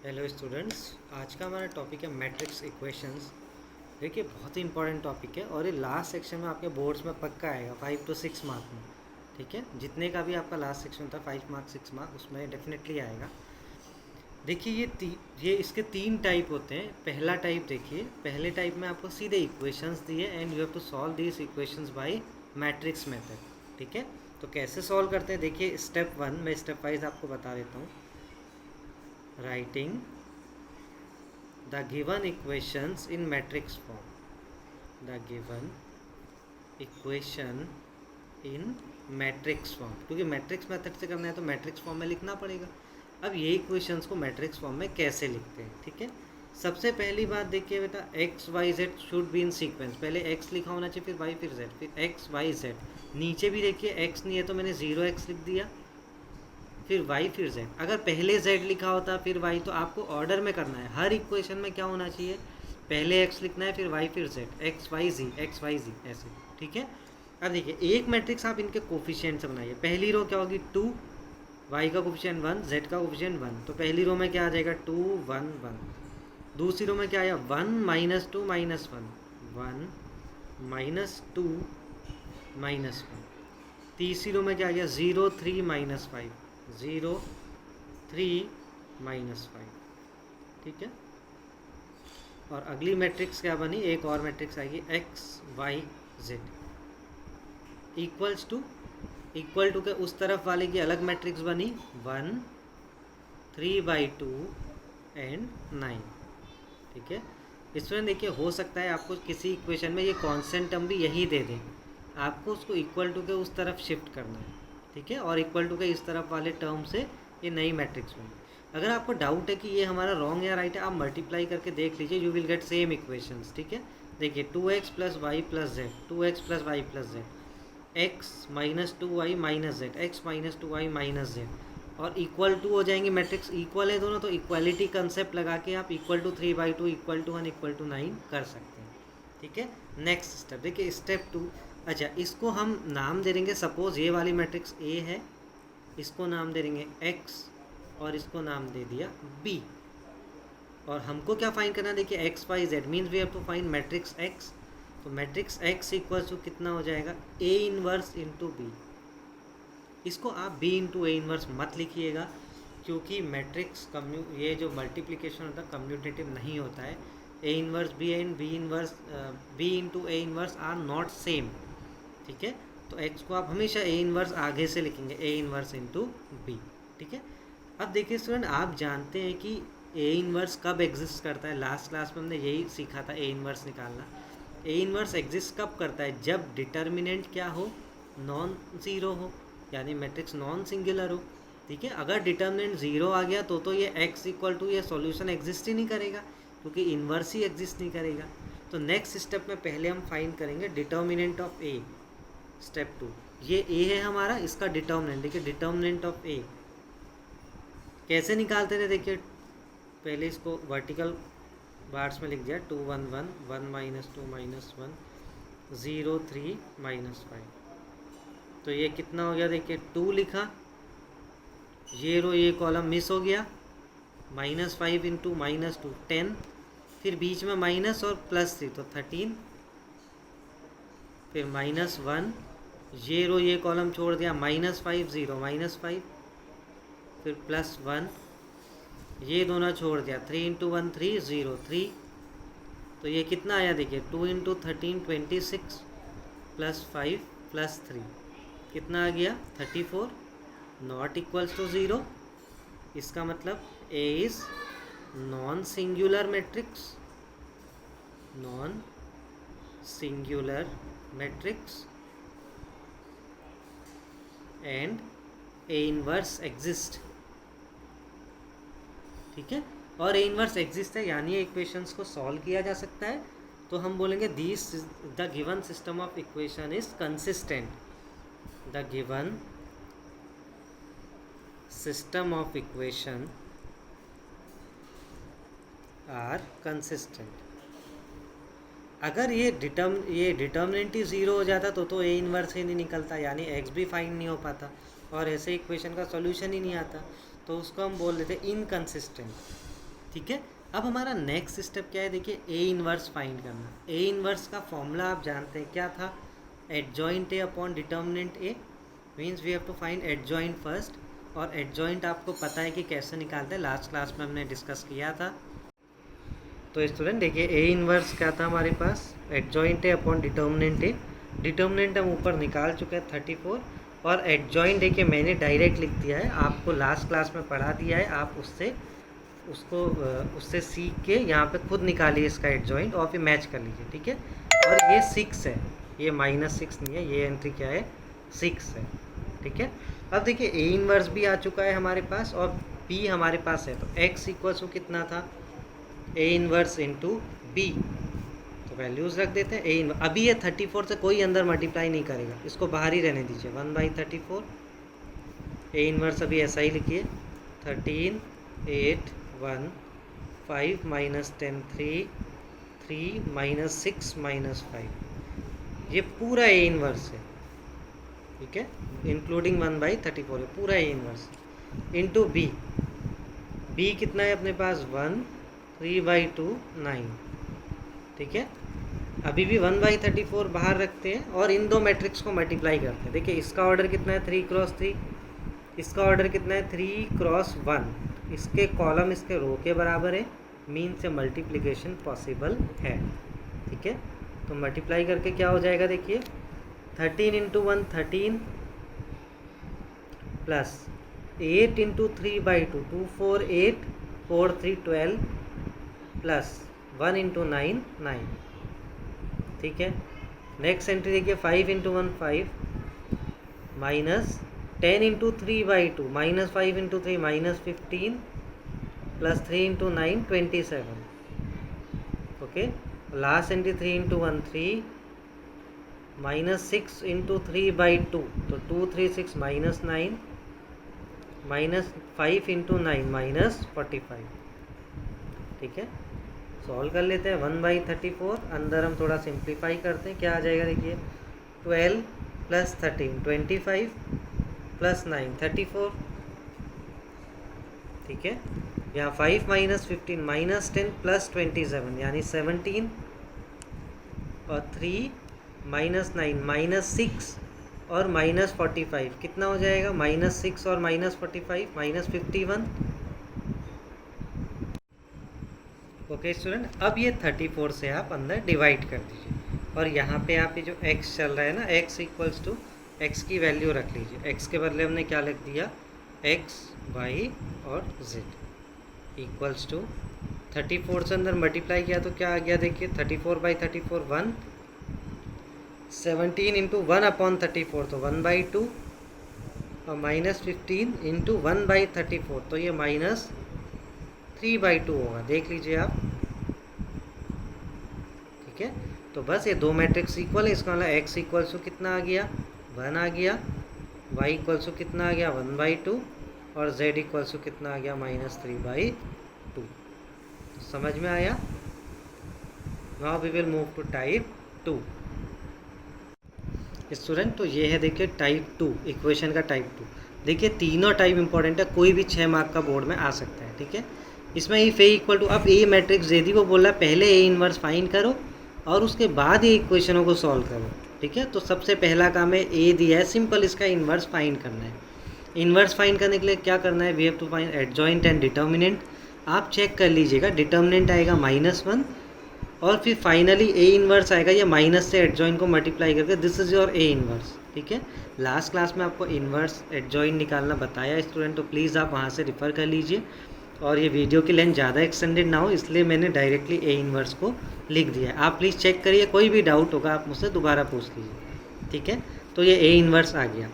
Hello students, आज का हमारा टॉपिक है मैट्रिक्स इक्वेशंस। देखिए, बहुत ही इंपॉर्टेंट टॉपिक है और ये लास्ट सेक्शन में आपके बोर्ड्स में पक्का आएगा 5 to 6 मार्क में। ठीक है, जितने का भी आपका लास्ट सेक्शन था 5 मार्क 6 मार्क उसमें डेफिनेटली आएगा। देखिए ये इसके 3 टाइप होते हैं। पहला टाइप देखिए, पहले टाइप में आपको सीधे इक्वेशंस दिए and you have to solve these equations by matrix method. ठीक है, तो कैसे सॉल्व करते हैं देखिए, स्टेप 1 मैं स्टेप वाइज आपको बता देता हूँ। Writing the given equations in matrix form, the given equation in matrix form, क्योंकि मैट्रिक्स मेथड से करना है तो मैट्रिक्स फॉर्म में लिखना पड़ेगा। अब ये इक्वेशंस को मैट्रिक्स फॉर्म में कैसे लिखते हैं, ठीक है। सबसे पहली बात देखिए बेटा, X Y Z should be in sequence. पहले एक्स लिखा होना चाहिए, फिर वाई, फिर जेड, फिर एक्स वाई जेड। नीचे भी देखिए एक्स नहीं है तो मैंने 0x लिख दिया, फिर y फिर z। अगर पहले z लिखा होता फिर y, तो आपको ऑर्डर में करना है। हर इक्वेशन में क्या होना चाहिए, पहले x लिखना है, फिर y फिर z, x y z ऐसे। ठीक है, अब देखिए एक मैट्रिक्स आप इनके कोफिशिएंट से बनाइए। पहली रो क्या होगी 2, y का कोफिशिएंट 1, z का कोफिशिएंट 1, तो पहली रो में क्या आ जाएगा 2 1 1। दूसरी रो में क्या आया 1 -2 -1, 1 -2 -1। तीसरी रो में क्या आ गया 0 3 -5, 0 3 -5। ठीक है, और अगली मैट्रिक्स क्या बनी, एक और मैट्रिक्स आएगी x y z equal to के उस तरफ वाले की अलग मैट्रिक्स बनी 1 3/2 एंड 9। ठीक है, इसमें देखिए हो सकता है आपको किसी इक्वेशन में ये कांस्टेंट टर्म भी यही दे दें, आपको उसको इक्वल टू के उस तरफ शिफ्ट करना है। ठीक है, और इक्वल टू के इस तरफ वाले टर्म से ये नई मैट्रिक्स बनी। अगर आपको डाउट है कि ये हमारा रॉन्ग या राइट है, आप मल्टीप्लाई करके देख लीजिए, you will get same equations. ठीक है, देखिए 2x + y + z, 2x + y + z, x - 2y - z, x - 2y - z, और इक्वल टू हो जाएंगे। मैट्रिक्स इक्वल है दोनों, तो इक्वालिटी कंसेप्ट लगा के आप equal to 3/2 equal to 1 equal to 9 कर सकते हैं। ठीक है, नेक्स्ट स्टेप देखिए, स्टेप 2। अच्छा, इसको हम नाम दे देंगे, सपोज ये वाली मैट्रिक्स ए है, इसको नाम दे देंगे x और इसको नाम दे दिया b। और हमको क्या फाइंड करना है देखिए, x y z means we have to find matrix x। तो मैट्रिक्स x इक्वल्स टू कितना हो जाएगा, a इनवर्स इंटू बी। इसको आप b इंटू ए इनवर्स मत लिखिएगा, क्योंकि मैट्रिक्स ये जो मल्टीप्लिकेशन होता है कम्यूटेटिव नहीं होता है। a inverse b and b into A inverse are not same. ठीक है, तो x को आप हमेशा a इनवर्स आगे से लिखेंगे, a इनवर्स इंटू बी। ठीक है, अब देखिए स्टूडेंट, आप जानते हैं कि a इनवर्स कब एग्जिस्ट करता है। लास्ट क्लास में हमने यही सीखा था, a इनवर्स निकालना। a इनवर्स एग्जिस्ट कब करता है, जब डिटर्मिनेंट क्या हो, नॉन ज़ीरो हो, यानी मैट्रिक्स नॉन सिंगुलर हो। ठीक है, अगर डिटर्मिनेंट ज़ीरो आ गया तो ये x इक्वल टू ये सॉल्यूशन एग्जिस्ट ही नहीं करेगा, क्योंकि इन्वर्स ही एग्जिस्ट नहीं करेगा। तो नेक्स्ट स्टेप में पहले हम फाइंड करेंगे डिटर्मिनेंट ऑफ a। स्टेप 2, ये a है हमारा, इसका डिटर्मिनेंट। देखिए डिटर्मिनेंट ऑफ a कैसे निकालते थे, देखिए पहले इसको वर्टिकल बार्स में लिख दिया, 2 1 1 1 - 2 - 1 0 3 -5। तो ये कितना हो गया, देखिए 2 लिखा, ये कॉलम मिस हो गया, -5 इंटू -2 10, फिर बीच में माइनस और +3 तो 13, फिर -1, ये कॉलम छोड़ दिया, -5 0 -5, फिर +1, ये दोनों छोड़ दिया, 3 इंटू 1 3 0 3। तो ये कितना आया देखिए, 2 इंटू 13 26 +5 +3 कितना आ गया 34, नॉट इक्वल्स टू 0। इसका मतलब A is non singular matrix, non singular matrix and A inverse exist. ठीक है, और A इनवर्स एग्जिस्ट है, यानी इक्वेशंस को सॉल्व किया जा सकता है। तो हम बोलेंगे this the given system of equation is consistent, the given system of equation are consistent। अगर ये डिटर्मिनेंट ही ज़ीरो हो जाता तो ए इनवर्स ही नहीं निकलता, यानी एक्स भी फाइंड नहीं हो पाता और ऐसे इक्वेशन का सॉल्यूशन ही नहीं आता, तो उसको हम बोल देते इनकंसिस्टेंट। ठीक है। अब हमारा नेक्स्ट स्टेप क्या है, देखिए ए इनवर्स फाइंड करना। ए इनवर्स का फॉर्मूला आप जानते हैं क्या था, adjoint A upon determinant A, means we have to find adjoint first. और एडजॉइंट आपको पता है कि कैसे निकालते हैं, लास्ट क्लास में हमने डिस्कस किया था। तो स्टूडेंट देखिए ए इनवर्स क्या था हमारे पास, adjoint A upon determinant A. Determinant हम ऊपर निकाल चुके हैं 34, और एडजॉइंट देखिए मैंने डायरेक्ट लिख दिया है, आपको लास्ट क्लास में पढ़ा दिया है, आप उससे सीख के यहाँ पे खुद निकालिए इसका एडजॉइंट और फिर मैच कर लीजिए, ठीक है। और ये 6 है, ये -6 नहीं है, ये एंट्री क्या है 6 है, ठीक है। अब देखिए ए इनवर्स भी आ चुका है हमारे पास और बी हमारे पास है, तो x इक्वल्स टू कितना था, ए इनवर्स इंटू बी, तो वैल्यूज़ रख देते हैं। ए इनवर्स अभी ये 34 से कोई अंदर मल्टीप्लाई नहीं करेगा, इसको बाहर ही रहने दीजिए, 1/34। ए इनवर्स अभी ऐसा ही लिखिए, 13 8 1 5 -10 3 3 -6 -5, ये पूरा ए इनवर्स है, ठीक है, इंक्लूडिंग 1/34 है पूरा A inverse, into B. B कितना है अपने पास 1, 3/2 9, ठीक है। अभी भी 1/34 बाहर रखते हैं और इन दो मैट्रिक्स को मल्टीप्लाई करते हैं। देखिए इसका ऑर्डर कितना है 3 क्रॉस 3, इसका ऑर्डर कितना है 3 क्रॉस 1, इसके कॉलम इसके रो के बराबर है, मीन से मल्टीप्लिकेशन पॉसिबल है, ठीक है। तो मल्टीप्लाई करके क्या हो जाएगा, देखिए 13 × 1 13 प्लस 8 × 3/2 2 4 8 4 3 12 प्लस 1 × 9 9, ठीक है। नेक्स्ट एंट्री देखिए 5 × 1 5 minus 10 × 3/2 -5 × 3 -15 plus 3 × 9 27, okay. Last entry 3 × 1 3 -6 × 3/2, तो 2 3 6 -9 -5 × 9 -45, ठीक है। सॉल्व कर लेते हैं 1/34, अंदर हम थोड़ा सिंप्लीफाई करते हैं, क्या आ जाएगा देखिए 12 + 13 25 प्लस 9 34, ठीक है। यहाँ 5 - 15 -10 प्लस 27 यानी 17, और 3 -9 -6 और -45 कितना हो जाएगा, -6 और -45 -51, ओके स्टूडेंट। अब ये 34 से आप अंदर डिवाइड कर दीजिए, और यहाँ पे आप ये जो x चल रहा है ना, x इक्वल्स टू x की वैल्यू रख लीजिए। x के बदले हमने क्या लिख दिया, x y और z इक्वल्स टू 34 से अंदर मल्टीप्लाई किया तो क्या आ गया, देखिए 34/34 1, 17 × 1/34 तो 1/2, और -15 × 1/34 तो ये -3/2 होगा, देख लीजिए आप, ठीक है। तो बस ये दो मैट्रिक्स इक्वल है, इसका मतलब x इक्वल्स टू कितना आ गया 1 आ गया, y इक्वल्स टू कितना आ गया 1/2, और z इक्वल्स टू कितना आ गया -3/2। समझ में आया। Now we will move to type 2 student. तो ये है देखिए टाइप 2, इक्वेशन का टाइप 2। देखिए तीनों टाइप इंपॉर्टेंट है, कोई भी 6 मार्क का बोर्ड में आ सकता है, ठीक है। इसमें इफ ए इक्वल टू, अब ए मैट्रिक्स दे दी, वो बोल रहा है पहले ए इनवर्स फाइंड करो और उसके बाद ये इक्वेशनों को सॉल्व करो, ठीक है। तो सबसे पहला काम है ए दिया है, सिंपल इसका इनवर्स फाइंड करना है। इनवर्स फाइंड करने के लिए क्या करना है, we have to find adjoint and determinant. आप चेक कर लीजिएगा, डिटर्मिनेंट आएगा -1 और फिर फाइनली ए इनवर्स आएगा, ये माइनस से एडजॉइंट को मल्टीप्लाई करके, this is your A inverse, ठीक है। लास्ट क्लास में आपको इनवर्स एडजॉइंट निकालना बताया स्टूडेंट, तो प्लीज़ आप वहाँ से रिफ़र कर लीजिए। और ये वीडियो की लेंथ ज़्यादा एक्सटेंडेड ना हो, इसलिए मैंने डायरेक्टली ए इनवर्स को लिख दिया है। आप प्लीज़ चेक करिए, कोई भी डाउट होगा आप मुझसे दोबारा पूछ लीजिए, ठीक है। तो ये ए इनवर्स आ गया।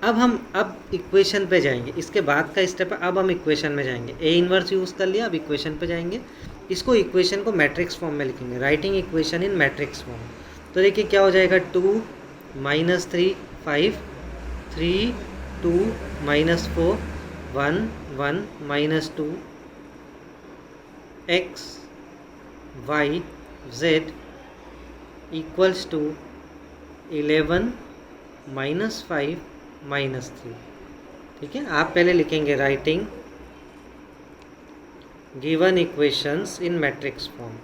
अब इक्वेशन पे जाएंगे, इसके बाद का स्टेप है, अब हम इक्वेशन में जाएंगे। ए इनवर्स यूज़ कर लिया, अब इक्वेशन पे जाएंगे। इसको इक्वेशन को मैट्रिक्स फॉर्म में लिखेंगे, writing equation in matrix form. तो देखिए क्या हो जाएगा, 2 -3 5 3 2 -4 1 1 -2 x y z equals to 11 -5 -3, ठीक है। आप पहले लिखेंगे writing given equations in matrix form,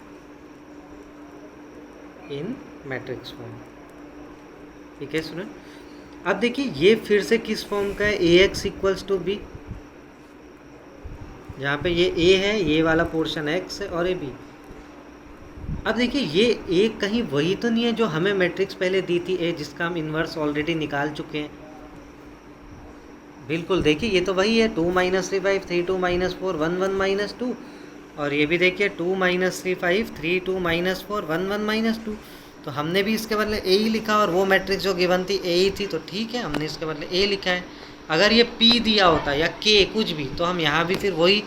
ठीक है सुने। अब देखिए ये फिर से किस फॉर्म का है, ए एक्स इक्वल्स टू बी, जहाँ पे ये ए है, ये वाला पोर्शन एक्स है और ये बी। अब देखिए ये ए कहीं वही तो नहीं है जो हमें मैट्रिक्स पहले दी थी ए, जिसका हम इन्वर्स ऑलरेडी निकाल चुके हैं। बिल्कुल देखिए ये तो वही है, 2 - 3 5 3 2 - 4 1 1 - 2। और ये भी देखिए 2 - 3 5 3 2 - 4 1 1 - 2। तो हमने भी इसके बदले ए ही लिखा, और वो मैट्रिक्स जो गिवन थी ए ही थी, तो ठीक है हमने इसके बदले ए लिखा है। अगर ये पी दिया होता या के कुछ भी, तो हम यहाँ भी फिर वही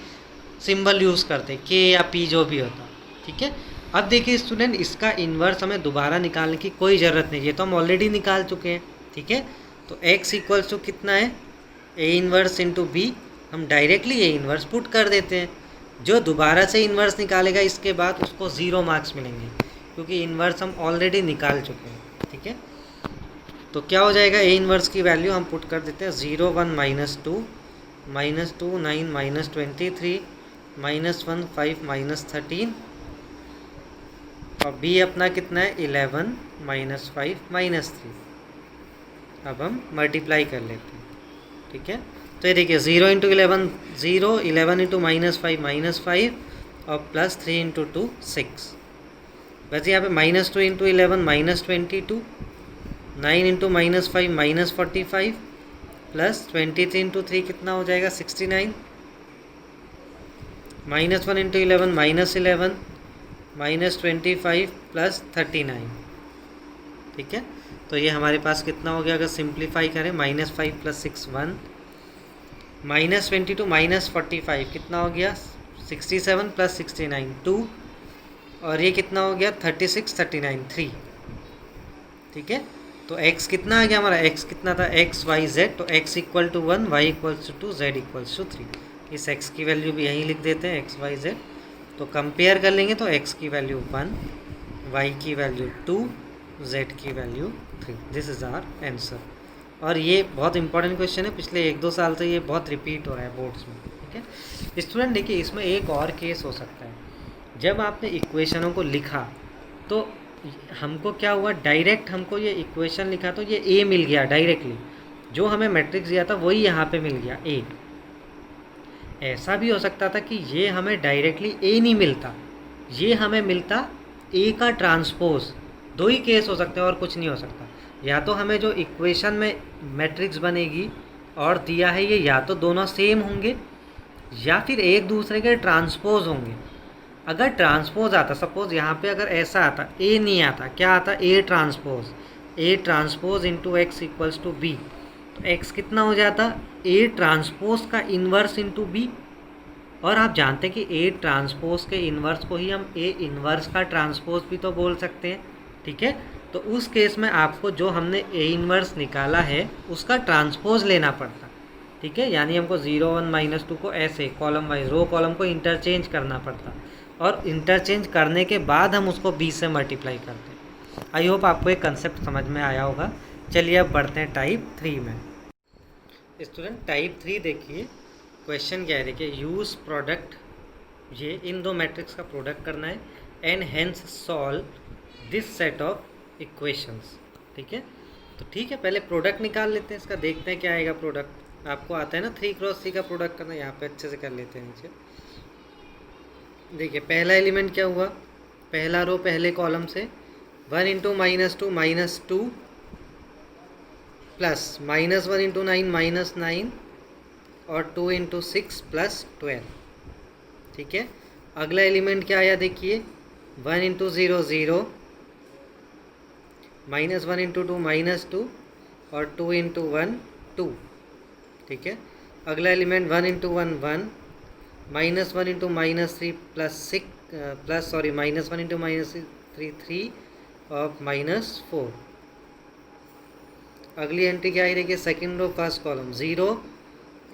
सिंबल यूज़ करते, के या पी जो भी होता, ठीक है। अब देखिए स्टूडेंट, इसका इन्वर्स हमें दोबारा निकालने की कोई ज़रूरत नहीं, ये तो हम ऑलरेडी निकाल चुके हैं, ठीक है। तो x इक्वल्स टू कितना है, ए इन्वर्स इंटू बी, हम डायरेक्टली ए इन्वर्स पुट कर देते हैं। जो दोबारा से इन्वर्स निकालेगा इसके बाद उसको 0 मार्क्स मिलेंगे, क्योंकि इन्वर्स हम ऑलरेडी निकाल चुके हैं, ठीक है। तो क्या हो जाएगा, ए इन्वर्स की वैल्यू हम पुट कर देते हैं 0 1 - 2 -2 9 -23 -1 5 -13, और बी अपना कितना है 11 -5 -3। अब हम मल्टीप्लाई कर लेते हैं, ठीक है। तो ये देखिए 0 × 11 0, 11 × -5 -5, और +3 × 2 6। वैसे यहाँ पे -2 × 11 -22, 9 × -5 -45, +23 × 3 कितना हो जाएगा 69, -1 × 11 -11, -25 +39, ठीक है। तो ये हमारे पास कितना हो गया, अगर सिंप्लीफाई करें -5 + 6 1, -22 -45 कितना हो गया 67 + 69 2, और ये कितना हो गया 36 39 3, ठीक है। तो x कितना आ गया हमारा, x कितना था x y z, तो x = 1, y = 2, z = 3। इस x की वैल्यू भी यहीं लिख देते हैं, x y z। तो कंपेयर कर लेंगे तो x की वैल्यू 1, y की वैल्यू 2, z की value 3। This is our answer. और ये बहुत इंपॉर्टेंट क्वेश्चन है, पिछले 1-2 साल से ये बहुत रिपीट हो रहा है बोर्ड्स में, ठीक है। स्टूडेंट देखिए इसमें एक और केस हो सकता है, जब आपने इक्वेशनों को लिखा तो हमको क्या हुआ, डायरेक्ट हमको ये इक्वेशन लिखा तो ये ए मिल गया डायरेक्टली, जो हमें मैट्रिक्स दिया था वही यहाँ पे मिल गया ए। ऐसा भी हो सकता था कि ये हमें डायरेक्टली ए नहीं मिलता, ये हमें मिलता ए का ट्रांसपोज। दो ही केस हो सकते हैं और कुछ नहीं हो सकता। या तो हमें जो इक्वेशन में मैट्रिक्स बनेगी और दिया है ये, या तो दोनों सेम होंगे या फिर एक दूसरे के ट्रांसपोज होंगे। अगर ट्रांसपोज आता, सपोज यहाँ पे अगर ऐसा आता, ए नहीं आता, क्या आता A transpose into X equals to B, तो एक्स कितना हो जाता ए ट्रांसपोज का इन्वर्स इंटू बी। और आप जानते हैं कि ए ट्रांसपोज के इन्वर्स को ही हम ए इन्वर्स का ट्रांसपोज भी तो बोल सकते हैं, ठीक है। तो उस केस में आपको जो हमने ए इन्वर्स निकाला है उसका ट्रांसपोज लेना पड़ता, ठीक है। यानी हमको 0 1 -2 को ऐसे कॉलम वाइज, रो कॉलम को इंटरचेंज करना पड़ता, और इंटरचेंज करने के बाद हम उसको बी से मल्टीप्लाई करते हैं। आई होप आपको एक कंसेप्ट समझ में आया होगा। चलिए अब बढ़ते हैं टाइप 3 में। स्टूडेंट टाइप 3 देखिए क्वेश्चन क्या है, देखिए यूज़ प्रोडक्ट, ये इन दो मैट्रिक्स का प्रोडक्ट करना है, and hence solve this set of equations, ठीक है। तो ठीक है, पहले प्रोडक्ट निकाल लेते हैं इसका, देखते हैं क्या आएगा प्रोडक्ट। आपको आता है ना 3 × 3 का प्रोडक्ट करना, यहाँ पे अच्छे से कर लेते हैं नीचे। देखिए पहला एलिमेंट क्या हुआ, पहला रो पहले कॉलम से 1 × -2 -2 प्लस -1 × 9 -9, और 2 × 6 + 12, ठीक है। अगला एलिमेंट क्या आया देखिए, 1 × 0 0, -1 × 2 -2, और 2 × 1 2, ठीक है। अगला एलिमेंट 1 × 1 1, -1 × -3 + 6 प्लस सॉरी -1 × -3 3, और -4। अगली एंट्री क्या आई देखिए, सेकेंड रो फर्स्ट कॉलम 0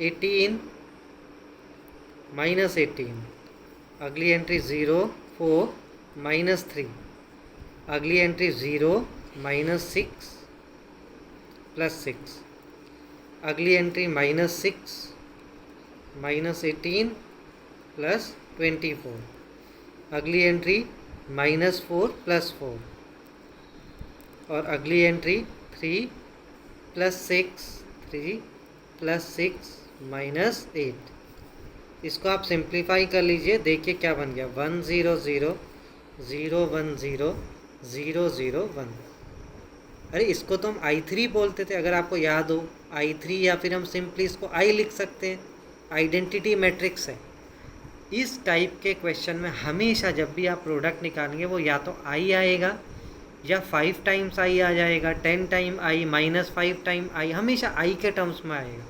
18 -18। अगली एंट्री 0 4 -3। अगली एंट्री 0 -6 + 6। अगली एंट्री -6 -18 + 24, अगली एंट्री -4 + 4, और अगली एंट्री 3 + 6, 3 + 6 - 8। इसको आप सिंप्लीफाई कर लीजिए, देखिए क्या बन गया, 1 0 0 0 1 0 0 0 1। अरे इसको तो हम I3 बोलते थे, अगर आपको याद हो I3, या फिर हम सिंपली इसको I लिख सकते हैं, आइडेंटिटी मैट्रिक्स है। इस टाइप के क्वेश्चन में हमेशा जब भी आप प्रोडक्ट निकालेंगे वो या तो I आएगा, या 5 टाइम्स I आ जाएगा, 10 टाइम I, -5 टाइम I, हमेशा I के टर्म्स में आएगा।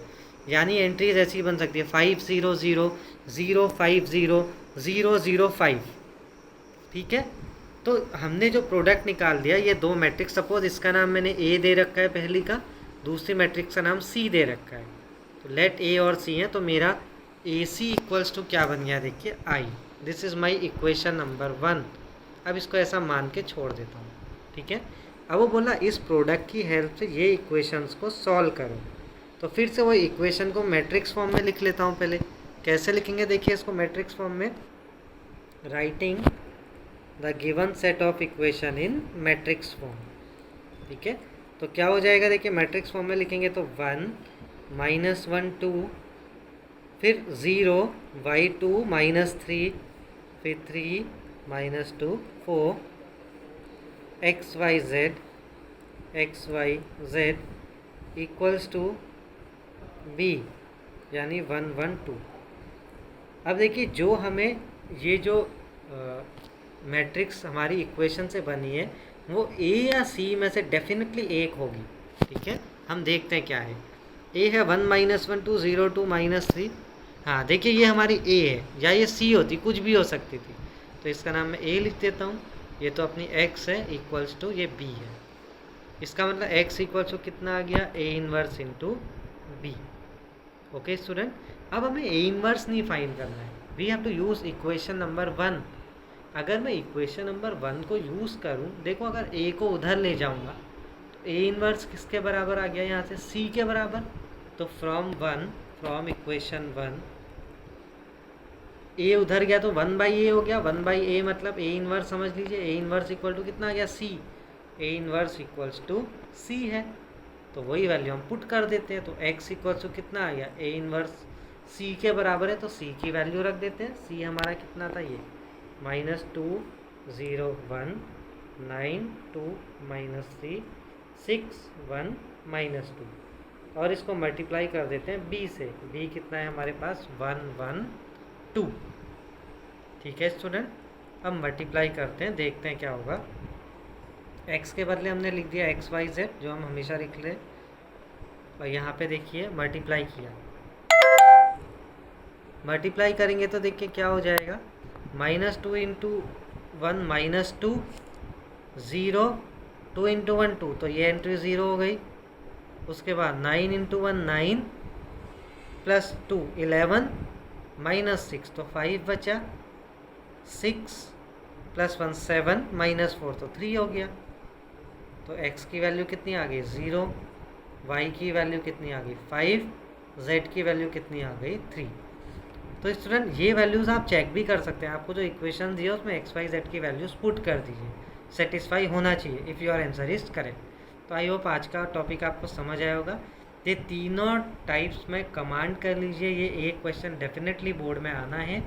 यानी एंट्रीज ऐसी बन सकती है 5 0 0 0 5 0 0 0 5। ठीक है, तो हमने जो प्रोडक्ट निकाल दिया, ये दो मैट्रिक्स, सपोज इसका नाम मैंने A दे रखा है पहली का, दूसरी मैट्रिक्स का नाम C दे रखा है, तो लेट A और C है, तो मेरा AC इक्वल्स टू क्या बन गया, देखिए I। This is my equation number 1। अब इसको ऐसा मान के छोड़ देता हूँ। ठीक है, अब वो बोला इस प्रोडक्ट की हेल्प से ये इक्वेशंस को सॉल्व करो, तो फिर से वो इक्वेशन को मैट्रिक्स फॉर्म में लिख लेता हूँ। पहले कैसे लिखेंगे, देखिए इसको मैट्रिक्स फॉर्म में, writing the given set of equation in matrix form. ठीक है, तो क्या हो जाएगा, देखिए मैट्रिक्स फॉर्म में लिखेंगे तो 1 -1 2, फिर 0 y2 -3, फिर 3 -2 4 xyz इक्वल्स टू b, यानी 1 1 2। अब देखिए जो हमें ये जो मैट्रिक्स हमारी इक्वेशन से बनी है वो A या C में से डेफिनेटली एक होगी। ठीक है, हम देखते हैं क्या है। A है 1 -1 2 0 2 -3। हाँ देखिए ये हमारी A है, या ये C होती, कुछ भी हो सकती थी, तो इसका नाम मैं A लिख देता हूँ। ये तो अपनी x है, इक्वल्स टू ये B है, इसका मतलब x इक्वल्स टू कितना आ गया, A inverse into B। Okay student, अब हमें A इनवर्स नहीं फाइंड करना है, we have to use equation number 1। अगर मैं इक्वेशन नंबर 1 को यूज़ करूं, देखो अगर A को उधर ले जाऊंगा तो A इनवर्स किसके बराबर आ गया, यहाँ से C के बराबर। तो फ्रॉम इक्वेशन 1 A उधर गया तो 1/A हो गया, 1/A मतलब A इनवर्स समझ लीजिए, A इनवर्स इक्वल टू कितना आ गया, C। A inverse equals to C है, तो वही वैल्यू हम पुट कर देते हैं, तो x इक्वल्स टू कितना आ गया, A इनवर्स C के बराबर है, तो C की वैल्यू रख देते हैं। C हमारा कितना था, ये -2 0 1 9 2 -3 6 1 -2, और इसको मल्टीप्लाई कर देते हैं B से। B कितना है हमारे पास, 1 1 2। ठीक है स्टूडेंट, अब मल्टीप्लाई करते हैं, देखते हैं क्या होगा। x के बदले हमने लिख दिया xyz, जो हम हमेशा लिख लें, और यहाँ पे देखिए मल्टीप्लाई किया, मल्टीप्लाई करेंगे तो देखिए क्या हो जाएगा, -2 इंटू 1 -2 0 2 इंटू 1 2, तो ये एंट्री 0 हो गई। उसके बाद 9 इंटू 1 9 प्लस 2 11 -6, तो 5 बचा, 6 + 1 7 -4, तो 3 हो गया। तो x की वैल्यू कितनी आ गई, 0, y की वैल्यू कितनी आ गई, 5, z की वैल्यू कितनी आ गई, 3। तो स्टूडेंट ये वैल्यूज़ आप चेक भी कर सकते हैं, आपको जो इक्वेशन दिया उसमें x y z की वैल्यूज़ पुट कर दीजिए, सेटिस्फाई होना चाहिए if your answer is correct. तो आई होप आज का टॉपिक आपको समझ आया होगा। ये तीनों टाइप्स में कमांड कर लीजिए, ये एक क्वेश्चन डेफिनेटली बोर्ड में आना है,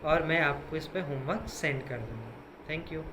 और मैं आपको इस पर होमवर्क सेंड कर दूँगा। Thank you.